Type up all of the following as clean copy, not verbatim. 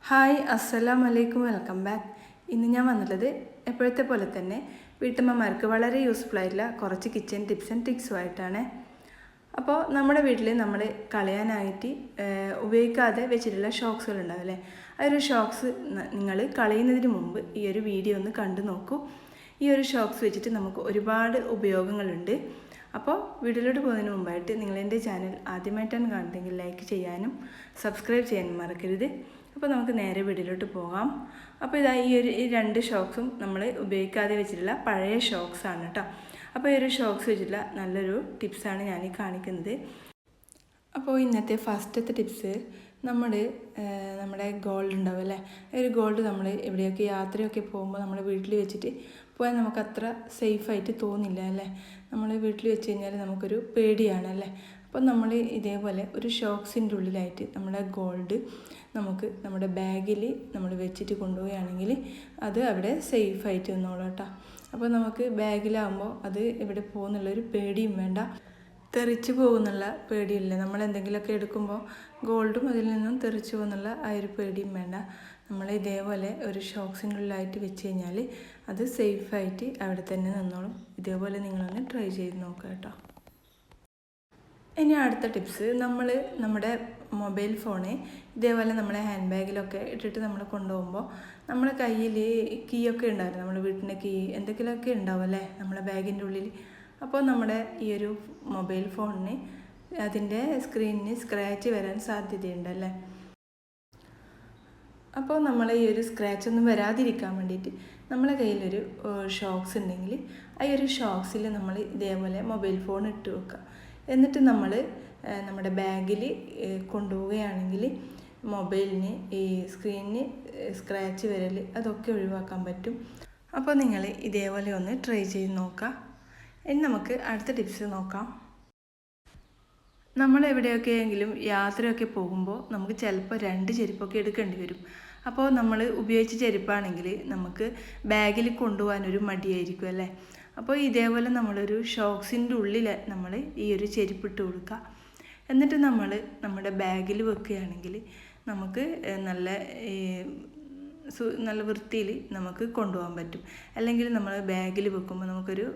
Hi അസ്സലാമു അലൈക്കും, welcome back. ഇന്ന് ഞാൻ വന്നിട്ടുള്ളത് എപ്പോഴത്തെ പോലെ തന്നെ വീട്ടമ്മമാർക്ക് വളരെ യൂസ്ഫുൾ ആയിട്ടുള്ള കുറച്ച് കിച്ചൺ ടിപ്സ് ആൻഡ് ട്രിക്സുമായിട്ടാണ്. അപ്പോൾ നമ്മുടെ വീട്ടിൽ നമ്മൾ കളയാനായിട്ട് ഉപയോഗിക്കാതെ വെച്ചിട്ടുള്ള ഷോക്സുകൾ ഉണ്ടാവില്ലേ, ആ ഒരു ഷോക്സ് നിങ്ങൾ കളയുന്നതിന് മുമ്പ് ഈ ഒരു വീഡിയോ ഒന്ന് കണ്ടു നോക്കൂ. ഈ ഒരു ഷോക്സ് വെച്ചിട്ട് നമുക്ക് ഒരുപാട് ഉപയോഗങ്ങളുണ്ട്. അപ്പോൾ വീഡിയോയിലോട്ട് പോകുന്നതിന് മുമ്പായിട്ട് നിങ്ങൾ എൻ്റെ ചാനൽ ആദ്യമായിട്ടാണ് കാണുന്നതെങ്കിൽ ലൈക്ക് ചെയ്യാനും സബ്സ്ക്രൈബ് ചെയ്യാനും മറക്കരുത്. അപ്പോൾ നമുക്ക് നേരെ വീഡിയോയിലോട്ട് പോകാം. അപ്പോൾ ഇതാ ഈ രണ്ട് ഷോക്സും നമ്മൾ ഉപയോഗിക്കാതെ വെച്ചിട്ടുള്ള പഴയ ഷോക്സാണ് കേട്ടോ. അപ്പോൾ ഈ ഒരു ഷോക്സ് വെച്ചിട്ടുള്ള നല്ലൊരു ടിപ്സാണ് ഞാൻ ഈ കാണിക്കുന്നത്. അപ്പോൾ ഇന്നത്തെ ഫസ്റ്റത്തെ ടിപ്സ്, നമ്മുടെ ഗോൾഡ് ഉണ്ടാവും അല്ലേ, ഈ ഒരു ഗോൾഡ് നമ്മൾ എവിടെയൊക്കെ യാത്രയൊക്കെ പോകുമ്പോൾ നമ്മൾ വീട്ടിൽ വെച്ചിട്ട് പോയാൽ നമുക്ക് അത്ര സേഫായിട്ട് തോന്നില്ല അല്ലേ. നമ്മൾ വീട്ടിൽ വെച്ച് കഴിഞ്ഞാൽ നമുക്കൊരു പേടിയാണ് അല്ലേ. അപ്പോൾ നമ്മൾ ഇതേപോലെ ഒരു ഷോക്സിൻ്റെ ഉള്ളിലായിട്ട് നമ്മുടെ ഗോൾഡ് നമുക്ക് നമ്മുടെ ബാഗിൽ നമ്മൾ വെച്ചിട്ട് കൊണ്ടുപോവുകയാണെങ്കിൽ അത് അവിടെ സേഫായിട്ട് നിന്നോളൂ കേട്ടോ. അപ്പോൾ നമുക്ക് ബാഗിലാകുമ്പോൾ അത് എവിടെ പോകുന്നുള്ളൊരു പേടിയും വേണ്ട, തെറിച്ച് പോകുന്നുള്ള പേടിയില്ല. നമ്മൾ എന്തെങ്കിലുമൊക്കെ എടുക്കുമ്പോൾ ഗോൾഡും അതിൽ നിന്നും തെറിച്ച് പോകുന്നുള്ള ആ ഒരു പേടിയും വേണ്ട. നമ്മൾ ഇതേപോലെ ഒരു ഷോക്സിൻ്റെ ഉള്ളിലായിട്ട് വെച്ച് കഴിഞ്ഞാൽ അത് സേഫായിട്ട് അവിടെ തന്നെ നിന്നോളും. ഇതേപോലെ നിങ്ങളൊന്ന് ട്രൈ ചെയ്ത് നോക്കുക കേട്ടോ. ഇനി അടുത്ത ടിപ്സ്, നമ്മുടെ മൊബൈൽ ഫോണ് ഇതേപോലെ നമ്മളെ ഹാൻഡ് ബാഗിലൊക്കെ ഇട്ടിട്ട് നമ്മൾ കൊണ്ടുപോകുമ്പോൾ നമ്മുടെ കയ്യിൽ കീ ഒക്കെ ഉണ്ടാവില്ല, നമ്മുടെ വീട്ടിൻ്റെ കീ എന്തെങ്കിലുമൊക്കെ ഉണ്ടാവും അല്ലേ നമ്മുടെ ബാഗിൻ്റെ ഉള്ളിൽ. അപ്പോൾ നമ്മുടെ ഈ ഒരു മൊബൈൽ ഫോണിന് അതിൻ്റെ സ്ക്രീനിന് സ്ക്രാച്ച് വരാൻ സാധ്യതയുണ്ടല്ലേ. അപ്പോൾ നമ്മൾ ഈ ഒരു സ്ക്രാച്ച് ഒന്നും വരാതിരിക്കാൻ വേണ്ടിയിട്ട് നമ്മളെ കയ്യിലൊരു ഷോക്സ് ഉണ്ടെങ്കിൽ ആ ഒരു ഷോക്സിൽ നമ്മൾ ഇതേപോലെ മൊബൈൽ ഫോൺ ഇട്ട് വെക്കുക. എന്നിട്ട് നമ്മൾ നമ്മുടെ ബാഗിൽ കൊണ്ടുപോവുകയാണെങ്കിൽ മൊബൈലിന് ഈ സ്ക്രീനിന് സ്ക്രാച്ച് വരൽ അതൊക്കെ ഒഴിവാക്കാൻ പറ്റും. അപ്പോൾ നിങ്ങൾ ഇതേപോലെ ഒന്ന് ട്രൈ ചെയ്ത് നോക്കുക. ഇനി നമുക്ക് അടുത്ത ടിപ്സ് നോക്കാം. നമ്മൾ എവിടെയൊക്കെയെങ്കിലും യാത്രയൊക്കെ പോകുമ്പോൾ നമുക്ക് ചിലപ്പോൾ 2 ചെരുപ്പൊക്കെ എടുക്കേണ്ടി വരും. അപ്പോൾ നമ്മൾ ഉപയോഗിച്ച ചെരുപ്പാണെങ്കിൽ നമുക്ക് ബാഗിൽ കൊണ്ടുപോകാനൊരു മടിയായിരിക്കും അല്ലേ. അപ്പോൾ ഇതേപോലെ നമ്മളൊരു ഷോക്സിൻ്റെ ഉള്ളിൽ നമ്മൾ ഈ ഒരു ചെരുപ്പിട്ട് കൊടുക്കുക. എന്നിട്ട് നമ്മൾ നമ്മുടെ ബാഗിൽ വെക്കുകയാണെങ്കിൽ നമുക്ക് നല്ല വൃത്തിയിൽ നമുക്ക് കൊണ്ടുപോകാൻ പറ്റും. അല്ലെങ്കിൽ നമ്മൾ ബാഗിൽ വെക്കുമ്പോൾ നമുക്കൊരു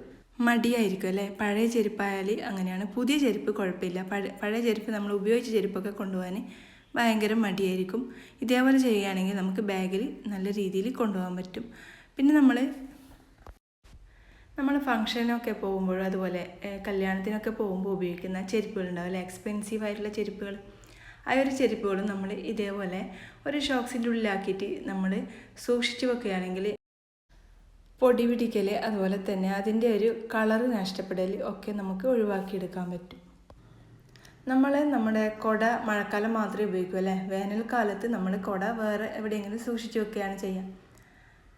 മടിയായിരിക്കും അല്ലേ. പഴയ ചെരുപ്പായാൽ അങ്ങനെയാണ്, പുതിയ ചെരുപ്പ് കുഴപ്പമില്ല. പഴയ ചെരുപ്പ് നമ്മൾ ഉപയോഗിച്ച ചെരുപ്പൊക്കെ കൊണ്ടുപോകാൻ ഭയങ്കര മടിയായിരിക്കും. ഇതേപോലെ ചെയ്യുകയാണെങ്കിൽ നമുക്ക് ബാഗിൽ നല്ല രീതിയിൽ കൊണ്ടുപോകാൻ പറ്റും. പിന്നെ നമ്മൾ ഫങ്ഷനൊക്കെ പോകുമ്പോഴും അതുപോലെ കല്യാണത്തിനൊക്കെ പോകുമ്പോൾ ഉപയോഗിക്കുന്ന ചെരുപ്പുകളുണ്ടാവും അല്ലേ, എക്സ്പെൻസീവ് ആയിട്ടുള്ള ചെരുപ്പുകൾ. ആ ഒരു ചെരുപ്പുകളും നമ്മൾ ഇതേപോലെ ഒരു ഷോക്സിൻ്റെ ഉള്ളിലാക്കിയിട്ട് നമ്മൾ സൂക്ഷിച്ച് വെക്കുകയാണെങ്കിൽ പൊടി പിടിക്കൽ അതുപോലെ തന്നെ അതിൻ്റെ ഒരു കളറ് നഷ്ടപ്പെടൽ ഒക്കെ നമുക്ക് ഒഴിവാക്കിയെടുക്കാൻ പറ്റും. നമ്മുടെ കുട മഴക്കാലം മാത്രമേ ഉപയോഗിക്കൂ അല്ലേ. വേനൽക്കാലത്ത് നമ്മൾ കുട വേറെ എവിടെയെങ്കിലും സൂക്ഷിച്ച് വെക്കുകയാണ് ചെയ്യുക.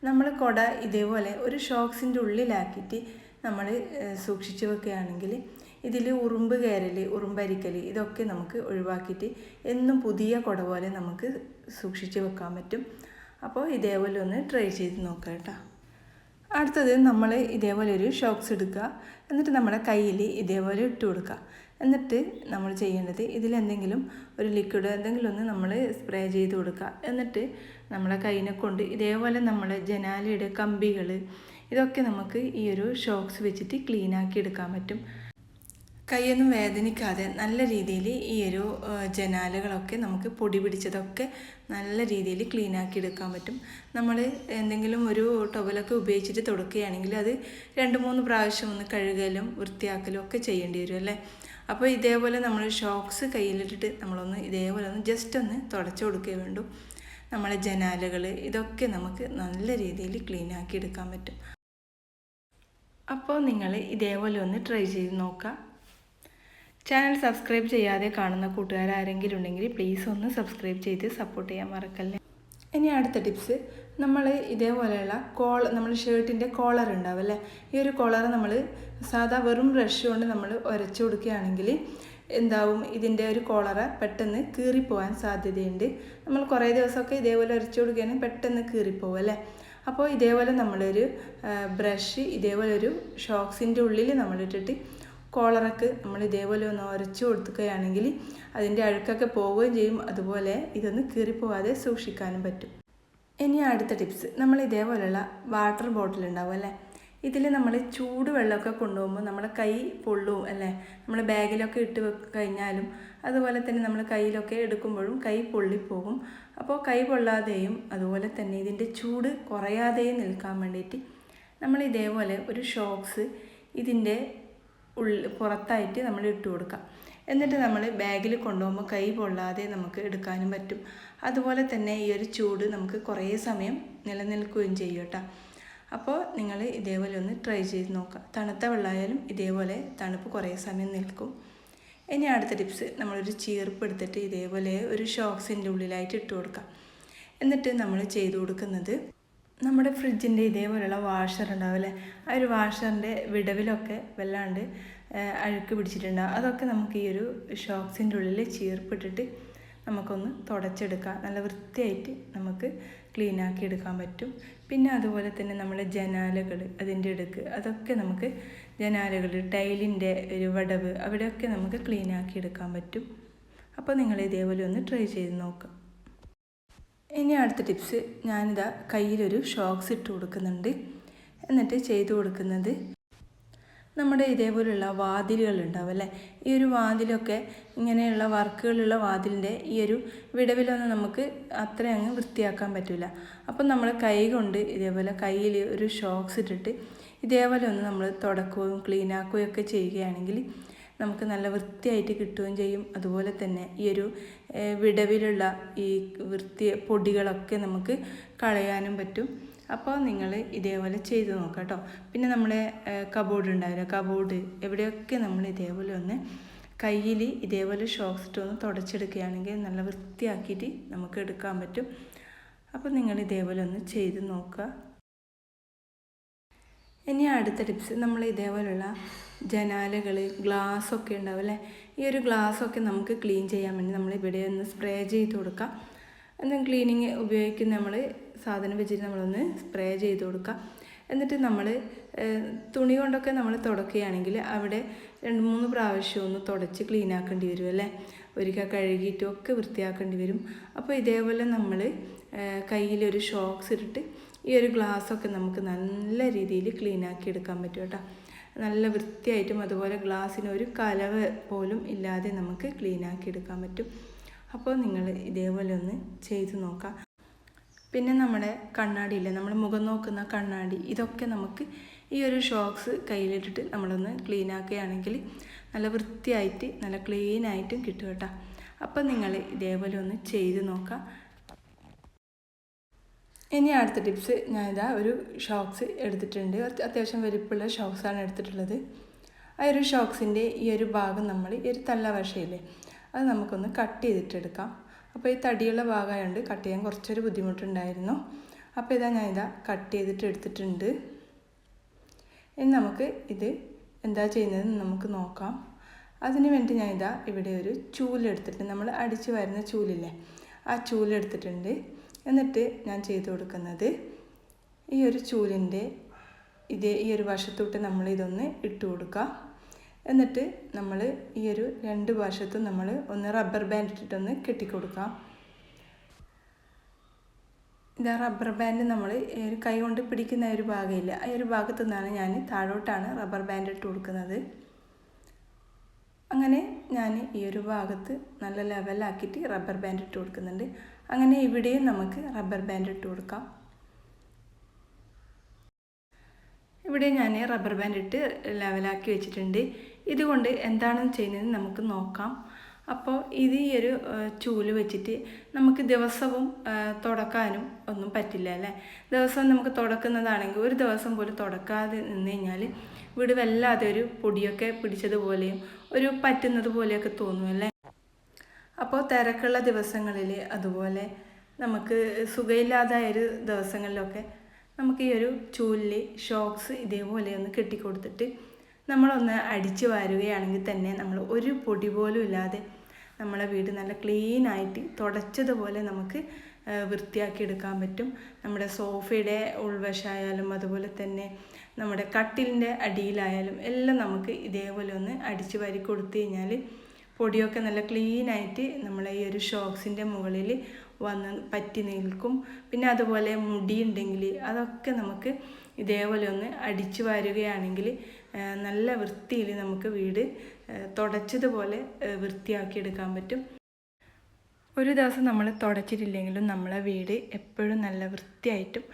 നമ്മൾ കുട ഇതേപോലെ ഒരു ഷോക്സിൻ്റെ ഉള്ളിലാക്കിയിട്ട് നമ്മൾ സൂക്ഷിച്ച് വെക്കുകയാണെങ്കിൽ ഇതിൽ ഉറുമ്പ് കയറൽ, ഉറുമ്പരിക്കൽ ഇതൊക്കെ നമുക്ക് ഒഴിവാക്കിയിട്ട് എന്നും പുതിയ കുട പോലെ നമുക്ക് സൂക്ഷിച്ച് വെക്കാൻ പറ്റും. അപ്പോൾ ഇതേപോലെ ഒന്ന് ട്രൈ ചെയ്ത് നോക്കാം കേട്ടോ. അടുത്തത് നമ്മൾ ഇതേപോലെ ഒരു ഷോക്സ് എടുക്കുക. എന്നിട്ട് നമ്മുടെ കയ്യിൽ ഇതേപോലെ ഇട്ട് കൊടുക്കുക. എന്നിട്ട് നമ്മൾ ചെയ്യേണ്ടത് ഇതിലെന്തെങ്കിലും ഒരു ലിക്വിഡ് എന്തെങ്കിലും ഒന്ന് നമ്മൾ സ്പ്രേ ചെയ്ത് കൊടുക്കുക. എന്നിട്ട് നമ്മളെ കയ്യിനെ കൊണ്ട് ഇതേപോലെ നമ്മളെ ജനാലയുടെ കമ്പികൾ ഇതൊക്കെ നമുക്ക് ഈ ഒരു ഷോക്സ് വെച്ചിട്ട് ക്ലീനാക്കി എടുക്കാൻ പറ്റും. കൈയൊന്നും വേദനിക്കാതെ നല്ല രീതിയിൽ ഈ ഒരു ജനാലകളൊക്കെ നമുക്ക് പൊടി പിടിച്ചതൊക്കെ നല്ല രീതിയിൽ ക്ലീനാക്കി എടുക്കാൻ പറ്റും. നമ്മൾ എന്തെങ്കിലും ഒരു ടവലൊക്കെ ഉപയോഗിച്ചിട്ട് തുടക്കുകയാണെങ്കിൽ അത് 2-3 പ്രാവശ്യം ഒന്ന് കഴുകലും വൃത്തിയാക്കലും ഒക്കെ ചെയ്യേണ്ടി വരും അല്ലേ. അപ്പോൾ ഇതേപോലെ നമ്മൾ ഷോക്സ് കയ്യിലിട്ടിട്ട് നമ്മളൊന്ന് ഇതേപോലെ ഒന്ന് ജസ്റ്റ് ഒന്ന് തുടച്ചു കൊടുക്കേ വേണ്ടൂ. നമ്മളെ ജനാലകൾ ഇതൊക്കെ നമുക്ക് നല്ല രീതിയിൽ ക്ലീനാക്കി എടുക്കാൻ പറ്റും. അപ്പോൾ നിങ്ങൾ ഇതേപോലെ ഒന്ന് ട്രൈ ചെയ്ത് നോക്കുക. ചാനൽ സബ്സ്ക്രൈബ് ചെയ്യാതെ കാണുന്ന കൂട്ടുകാരാരെങ്കിലും ഉണ്ടെങ്കിൽ പ്ലീസ് ഒന്ന് സബ്സ്ക്രൈബ് ചെയ്ത് സപ്പോർട്ട് ചെയ്യാൻ മറക്കല്ലേ. ഇനി അടുത്ത ടിപ്സ്, നമ്മൾ ഇതേപോലെയുള്ള നമ്മൾ ഷർട്ടിൻ്റെ കോളർ ഉണ്ടാവും അല്ലേ, ഈ ഒരു കോളർ നമ്മൾ സാധാ വെറും ബ്രഷ് കൊണ്ട് നമ്മൾ ഉരച്ചു കൊടുക്കുകയാണെങ്കിൽ എന്താവും, ഇതിൻ്റെ ഒരു കോളറ് പെട്ടെന്ന് കീറിപ്പോകാൻ സാധ്യതയുണ്ട്. നമ്മൾ കുറേ ദിവസമൊക്കെ ഇതേപോലെ ഉരച്ചു കൊടുക്കുകയാണെങ്കിൽ പെട്ടെന്ന് കീറിപ്പോവും അല്ലേ. അപ്പോൾ ഇതേപോലെ നമ്മളൊരു ബ്രഷ് ഇതേപോലെ ഒരു ഷോക്സിൻ്റെ ഉള്ളിൽ നമ്മളിട്ടിട്ട് കോളറൊക്കെ നമ്മൾ ഇതേപോലെ ഒന്ന് ഉരച്ചു കൊടുക്കുകയാണെങ്കിൽ അതിൻ്റെ അഴുക്കൊക്കെ പോവുകയും ചെയ്യും, അതുപോലെ ഇതൊന്ന് കീറിപ്പോവാതെ സൂക്ഷിക്കാനും പറ്റും. ഇനി അടുത്ത ടിപ്സ്, നമ്മൾ ഇതേപോലെയുള്ള വാട്ടർ ബോട്ടിൽ ഉണ്ടാവും അല്ലേ, ഇതിൽ നമ്മൾ ചൂട് വെള്ളമൊക്കെ കൊണ്ടുപോകുമ്പോൾ നമ്മുടെ കൈ പൊള്ളും അല്ലേ, നമ്മൾ ബാഗിലൊക്കെ ഇട്ട് കഴിഞ്ഞാലും അതുപോലെ തന്നെ നമ്മൾ കയ്യിലൊക്കെ എടുക്കുമ്പോഴും കൈ പൊള്ളിപ്പോകും. അപ്പോൾ കൈ പൊള്ളാതെയും അതുപോലെ തന്നെ ഇതിൻ്റെ ചൂട് കുറയാതെയും നിൽക്കാൻ വേണ്ടിയിട്ട് നമ്മൾ ഇതേപോലെ ഒരു ഷോക്സ് ഇതിൻ്റെ പുറത്തായിട്ട് നമ്മൾ ഇട്ട് കൊടുക്കാം. എന്നിട്ട് നമ്മൾ ബാഗിൽ കൊണ്ടുപോകുമ്പോൾ കൈ പൊള്ളാതെ നമുക്ക് എടുക്കാനും പറ്റും. അതുപോലെ തന്നെ ഈ ഒരു ചൂട് നമുക്ക് കുറേ സമയം നിലനിൽക്കുകയും ചെയ്യും കേട്ടോ. അപ്പോൾ നിങ്ങൾ ഇതേപോലെ ഒന്ന് ട്രൈ ചെയ്ത് നോക്കുക. തണുത്ത വെള്ളമായാലും ഇതേപോലെ തണുപ്പ് കുറേ സമയം നിൽക്കും. ഇനി അടുത്ത ടിപ്സ്, നമ്മളൊരു ചീർപ്പ് എടുത്തിട്ട് ഇതേപോലെ ഒരു ഷോക്സിൻ്റെ ഉള്ളിലായിട്ട് ഇട്ട് കൊടുക്കാം. എന്നിട്ട് നമ്മൾ ചെയ്ത് കൊടുക്കുന്നത്, നമ്മുടെ ഫ്രിഡ്ജിൻ്റെ ഇതേപോലെയുള്ള വാഷർ ഉണ്ടാവില്ലേ, ആ ഒരു വാഷറിൻ്റെ വിടവിലൊക്കെ വല്ലാണ്ട് അഴുക്ക് പിടിച്ചിട്ടുണ്ടാവും. അതൊക്കെ നമുക്ക് ഈ ഒരു ഷോക്സിൻ്റെ ഉള്ളിൽ ചീർപ്പിട്ടിട്ട് നമുക്കൊന്ന് തുടച്ചെടുക്കാം. നല്ല വൃത്തിയായിട്ട് നമുക്ക് ക്ലീനാക്കി എടുക്കാൻ പറ്റും. പിന്നെ അതുപോലെ തന്നെ നമ്മളെ ജനാലകൾ, അതിൻ്റെ ഇടുക്ക്, അതൊക്കെ നമുക്ക് ജനാലകൾ, ടൈലിൻ്റെ ഒരു വടവ്, അവിടെയൊക്കെ നമുക്ക് ക്ലീനാക്കി എടുക്കാൻ പറ്റും. അപ്പോൾ നിങ്ങൾ ഇതേപോലെ ഒന്ന് ട്രൈ ചെയ്ത് നോക്കാം. ഇനി അടുത്ത ടിപ്സ്, ഞാനിതാ കയ്യിലൊരു ഷോക്സ് ഇട്ട് കൊടുക്കുന്നുണ്ട്. എന്നിട്ട് ചെയ്ത് കൊടുക്കുന്നത്, നമ്മുടെ ഇതേപോലെയുള്ള വാതിലുകൾ ഉണ്ടാവും അല്ലേ, ഈ ഒരു വാതിലൊക്കെ ഇങ്ങനെയുള്ള വർക്കുകളുള്ള വാതിലിൻ്റെ ഈ ഒരു വിടവിലൊന്നും നമുക്ക് അത്ര അങ്ങ് വൃത്തിയാക്കാൻ പറ്റില്ല. അപ്പം നമ്മൾ കൈ കൊണ്ട് ഇതേപോലെ കയ്യിൽ ഒരു ഷോക്സ് ഇട്ടിട്ട് ഇതേപോലെ ഒന്ന് നമ്മൾ തുടക്കുകയും ക്ലീനാക്കുകയും ഒക്കെ ചെയ്യുകയാണെങ്കിൽ നമുക്ക് നല്ല വൃത്തിയായിട്ട് കിട്ടുകയും ചെയ്യും. അതുപോലെ തന്നെ ഈ ഒരു വിടവിലുള്ള ഈ പൊടികളൊക്കെ നമുക്ക് കളയാനും പറ്റും. അപ്പോൾ നിങ്ങൾ ഇതേപോലെ ചെയ്ത് നോക്കാം കേട്ടോ. പിന്നെ നമ്മുടെ കബോർഡ് ഉണ്ടാവില്ല, കബോർഡ് എവിടെയൊക്കെ നമ്മൾ ഇതേപോലെ ഒന്ന് കയ്യിൽ ഇതേപോലെ ഷോക്സ് ഇട്ട് ഒന്ന് തുടച്ചെടുക്കുകയാണെങ്കിൽ നല്ല വൃത്തിയാക്കിയിട്ട് നമുക്ക് എടുക്കാൻ പറ്റും. അപ്പോൾ നിങ്ങൾ ഇതേപോലെ ഒന്ന് ചെയ്ത് നോക്കുക. ഇനി അടുത്ത ടിപ്സ്, നമ്മൾ ഇതേപോലെയുള്ള ജനാലകൾ, ഗ്ലാസ്സൊക്കെ ഉണ്ടാവും അല്ലേ, ഈ ഒരു ഗ്ലാസ്സൊക്കെ നമുക്ക് ക്ലീൻ ചെയ്യാൻ വേണ്ടി നമ്മൾ ഇവിടെ ഒന്ന് സ്പ്രേ ചെയ്ത് കൊടുക്കാം. എന്തെങ്കിലും ക്ലീനിങ് ഉപയോഗിക്കുന്ന നമ്മൾ സാധനം വെച്ചിട്ട് നമ്മളൊന്ന് സ്പ്രേ ചെയ്ത് കൊടുക്കുക. എന്നിട്ട് നമ്മൾ തുണി കൊണ്ടൊക്കെ നമ്മൾ തുടക്കുകയാണെങ്കിൽ അവിടെ 2-3 പ്രാവശ്യം ഒന്ന് തുടച്ച് ക്ലീനാക്കേണ്ടി വരും അല്ലേ, ഒരിക്കൽ കഴുകിയിട്ടും ഒക്കെ വൃത്തിയാക്കേണ്ടി വരും. അപ്പോൾ ഇതേപോലെ നമ്മൾ കയ്യിലൊരു ഷോക്സ് ഇട്ടിട്ട് ഈ ഒരു ഗ്ലാസ്സൊക്കെ നമുക്ക് നല്ല രീതിയിൽ ക്ലീനാക്കി എടുക്കാൻ പറ്റും കേട്ടോ. നല്ല വൃത്തിയായിട്ടും അതുപോലെ ഗ്ലാസ്സിന് ഒരു കലവ് പോലും ഇല്ലാതെ നമുക്ക് ക്ലീനാക്കി എടുക്കാൻ പറ്റും. അപ്പോൾ നിങ്ങൾ ഇതേപോലെ ഒന്ന് ചെയ്ത് നോക്കാം. പിന്നെ നമ്മുടെ കണ്ണാടിയില്ലേ, നമ്മൾ മുഖം നോക്കുന്ന കണ്ണാടി, ഇതൊക്കെ നമുക്ക് ഈ ഒരു ഷോക്സ് കയ്യിലിട്ടിട്ട് നമ്മളൊന്ന് ക്ലീനാക്കുകയാണെങ്കിൽ നല്ല വൃത്തിയായിട്ട് നല്ല ക്ലീനായിട്ടും കിട്ടും കേട്ടോ. അപ്പം നിങ്ങൾ ഇതേപോലെ ഒന്ന് ചെയ്ത് നോക്കാം. ഇനി അടുത്ത ടിപ്സ്, ഞാനിതാ ഒരു ഷോക്സ് എടുത്തിട്ടുണ്ട്. അത്യാവശ്യം വലിപ്പമുള്ള ഷോക്സാണ് എടുത്തിട്ടുള്ളത്. ആ ഒരു ഷോക്സിൻ്റെ ഈ ഒരു ഭാഗം നമ്മൾ ഈ ഒരു തള്ളവശയില്ലേ, അത് നമുക്കൊന്ന് കട്ട് ചെയ്തിട്ടെടുക്കാം. അപ്പോൾ ഈ തടിയുള്ള ഭാഗമായതുകൊണ്ട് കട്ട് ചെയ്യാൻ കുറച്ചൊരു ബുദ്ധിമുട്ടുണ്ടായിരുന്നു. അപ്പോൾ ഞാനിതാ കട്ട് ചെയ്തിട്ട് എടുത്തിട്ടുണ്ട്. ഇനി നമുക്ക് ഇത് എന്താ ചെയ്യുന്നതെന്ന് നമുക്ക് നോക്കാം. അതിന് വേണ്ടി ഞാനിതാ ഇവിടെ ഒരു ചൂലെടുത്തിട്ട്, നമ്മൾ അടിച്ച് വരുന്ന ചൂലില്ലേ, ആ ചൂലെടുത്തിട്ടുണ്ട്. എന്നിട്ട് ഞാൻ ചെയ്ത് കൊടുക്കുന്നത്, ഈ ഒരു ചൂലിൻ്റെ ഈ ഒരു വശത്തോട്ട് നമ്മൾ ഇതൊന്ന് ഇട്ട് കൊടുക്കുക. എന്നിട്ട് നമ്മൾ ഈ ഒരു 2 വശത്തും നമ്മൾ ഒന്ന് റബ്ബർ ബാൻഡ് ഇട്ടിട്ടൊന്ന് കെട്ടിക്കൊടുക്കാം. ഇതാ റബ്ബർ ബാൻഡ് നമ്മൾ ഒരു കൈ കൊണ്ട് പിടിക്കുന്ന ഒരു ഭാഗമില്ല, ആ ഒരു ഭാഗത്തു നിന്നാണ് ഞാൻ താഴോട്ടാണ് റബ്ബർ ബാൻഡ് ഇട്ട് കൊടുക്കുന്നത്. അങ്ങനെ ഞാൻ ഈ ഒരു ഭാഗത്ത് നല്ല ലെവലാക്കിയിട്ട് റബ്ബർ ബാൻഡ് ഇട്ട് കൊടുക്കുന്നുണ്ട്. അങ്ങനെ ഇവിടെയും നമുക്ക് റബ്ബർ ബാൻഡ് ഇട്ട് കൊടുക്കാം. ഇവിടെ ഞാൻ റബ്ബർ ബാൻഡ് ഇട്ട് ലെവലാക്കി വെച്ചിട്ടുണ്ട്. ഇതുകൊണ്ട് എന്താണ് ചെയ്യുന്നതെന്ന് നമുക്ക് നോക്കാം. അപ്പോൾ ഇത് ഈ ഒരു ചൂല് വെച്ചിട്ട് നമുക്ക് ദിവസവും തുടക്കാനും ഒന്നും പറ്റില്ല അല്ലേ. ദിവസവും നമുക്ക് തുടക്കുന്നതാണെങ്കിൽ ഒരു ദിവസം പോലും തുടക്കാതെ നിന്ന് കഴിഞ്ഞാൽ വീട് വല്ലാതെ ഒരു പൊടിയൊക്കെ പിടിച്ചതുപോലെയും ഒരു പറ്റുന്നത് പോലെയൊക്കെ തോന്നും അല്ലേ. അപ്പോൾ തിരക്കുള്ള ദിവസങ്ങളിൽ, അതുപോലെ നമുക്ക് സുഖമില്ലാതായ ഒരു ദിവസങ്ങളിലൊക്കെ നമുക്ക് ഈ ഒരു ചൂലിൽ ഷോക്സ് ഇതേപോലെ ഒന്ന് കെട്ടിക്കൊടുത്തിട്ട് നമ്മളൊന്ന് അടിച്ച് വാരുകയാണെങ്കിൽ തന്നെ നമ്മൾ ഒരു പൊടി പോലും ഇല്ലാതെ നമ്മളെ വീട് നല്ല ക്ലീനായിട്ട് തുടച്ചതുപോലെ നമുക്ക് വൃത്തിയാക്കി എടുക്കാൻ പറ്റും. നമ്മുടെ സോഫയുടെ ഉൾവശമായാലും അതുപോലെ തന്നെ നമ്മുടെ കട്ടിലിൻ്റെ അടിയിലായാലും എല്ലാം നമുക്ക് ഇതേപോലെ ഒന്ന് അടിച്ച് വാരി കൊടുത്തു കഴിഞ്ഞാൽ പൊടിയൊക്കെ നല്ല ക്ലീനായിട്ട് നമ്മളെ ഈ ഒരു ഷോക്സിൻ്റെ മുകളിൽ വന്ന് പറ്റി നിൽക്കും. പിന്നെ അതുപോലെ മുടി ഉണ്ടെങ്കിൽ അതൊക്കെ നമുക്ക് ഇതേപോലെ ഒന്ന് അടിച്ചു വാരുകയാണെങ്കിൽ നല്ല വൃത്തിയിൽ നമുക്ക് വീട് തുടച്ചതുപോലെ വൃത്തിയാക്കിയെടുക്കാൻ പറ്റും. ഒരു ദിവസം നമ്മൾ തുടച്ചിട്ടില്ലെങ്കിലും നമ്മളെ വീട് എപ്പോഴും നല്ല വൃത്തിയായിട്ടും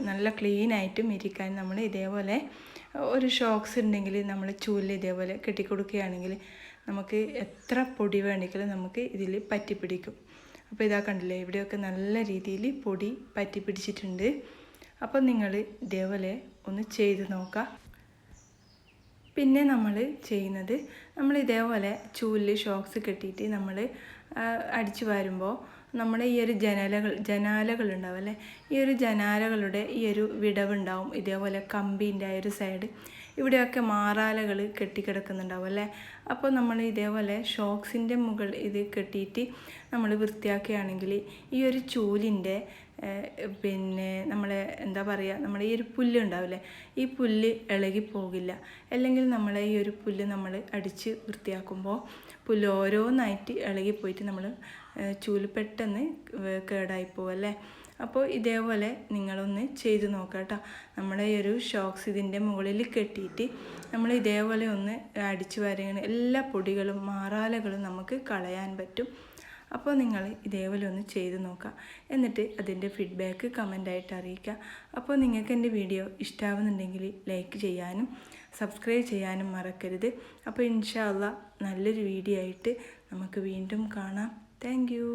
നല്ല ക്ലീനായിട്ടും ഇരിക്കാൻ നമ്മൾ ഇതേപോലെ ഒരു ഷോക്സ് ഉണ്ടെങ്കിൽ നമ്മൾ ചൂലിൽ ഇതേപോലെ കെട്ടിക്കൊടുക്കുകയാണെങ്കിൽ നമുക്ക് എത്ര പൊടി വേണമെങ്കിലും നമുക്ക് ഇതിൽ പറ്റിപ്പിടിക്കും. അപ്പോൾ ഇതാ കണ്ടില്ലേ, ഇവിടെയൊക്കെ നല്ല രീതിയിൽ പൊടി പറ്റിപ്പിടിച്ചിട്ടുണ്ട്. അപ്പോൾ നിങ്ങൾ ഇതേപോലെ ഒന്ന് ചെയ്ത് നോക്കുക. പിന്നെ നമ്മൾ ചെയ്യുന്നത്, നമ്മൾ ഇതേപോലെ ചൂലിൽ ഷോക്സ് കെട്ടിയിട്ട് നമ്മൾ അടിച്ചു വാരുമ്പോൾ നമ്മുടെ ഈ ഒരു ജനാലകൾ ഉണ്ടാവും അല്ലേ, ഈ ഒരു ജനാലകളുടെ ഈ ഒരു വിടവുണ്ടാവും, ഇതേപോലെ കമ്പീൻ്റെ ആ ഒരു സൈഡ് ഇവിടെയൊക്കെ മാറാലകൾ കെട്ടിക്കിടക്കുന്നുണ്ടാവും അല്ലേ. അപ്പോൾ നമ്മൾ ഇതേപോലെ ഷോക്സിൻ്റെ മുകൾ ഇത് കെട്ടിയിട്ട് നമ്മൾ വൃത്തിയാക്കുകയാണെങ്കിൽ ഈ ഒരു ചൂലിൻ്റെ പിന്നെ നമ്മളെ എന്താ പറയുക, നമ്മുടെ ഈ ഒരു പുല്ല് ഉണ്ടാവില്ലേ, ഈ പുല്ല് ഇളകി പോകില്ല. അല്ലെങ്കിൽ നമ്മളെ ഈ ഒരു പുല്ല് നമ്മൾ അടിച്ച് വൃത്തിയാക്കുമ്പോൾ പുല്ല് ഓരോന്നായിട്ട് ഇളകിപ്പോയിട്ട് നമ്മൾ ചൂല് പെട്ടെന്ന് കേടായിപ്പോവും അല്ലേ. അപ്പോൾ ഇതേപോലെ നിങ്ങളൊന്ന് ചെയ്ത് നോക്കാം കേട്ടോ. നമ്മുടെ ഈ ഒരു ഷോക്സ് ഇതിൻ്റെ മുകളിൽ കെട്ടിയിട്ട് നമ്മൾ ഇതേപോലെ ഒന്ന് അടിച്ചു വരികയാണ്, എല്ലാ പൊടികളും മാറാലകളും നമുക്ക് കളയാൻ പറ്റും. അപ്പോൾ നിങ്ങൾ ഇതേപോലെ ഒന്ന് ചെയ്ത് നോക്കുക. എന്നിട്ട് അതിൻ്റെ ഫീഡ്ബാക്ക് കമൻ്റായിട്ട് അറിയിക്കുക. അപ്പോൾ നിങ്ങൾക്ക് എൻ്റെ വീഡിയോ ഇഷ്ടമാവുന്നുണ്ടെങ്കിൽ ലൈക്ക് ചെയ്യാനും സബ്സ്ക്രൈബ് ചെയ്യാനും മറക്കരുത്. അപ്പോൾ ഇൻഷാ അല്ലാഹ് നല്ലൊരു വീഡിയോ ആയിട്ട് നമുക്ക് വീണ്ടും കാണാം. Thank you.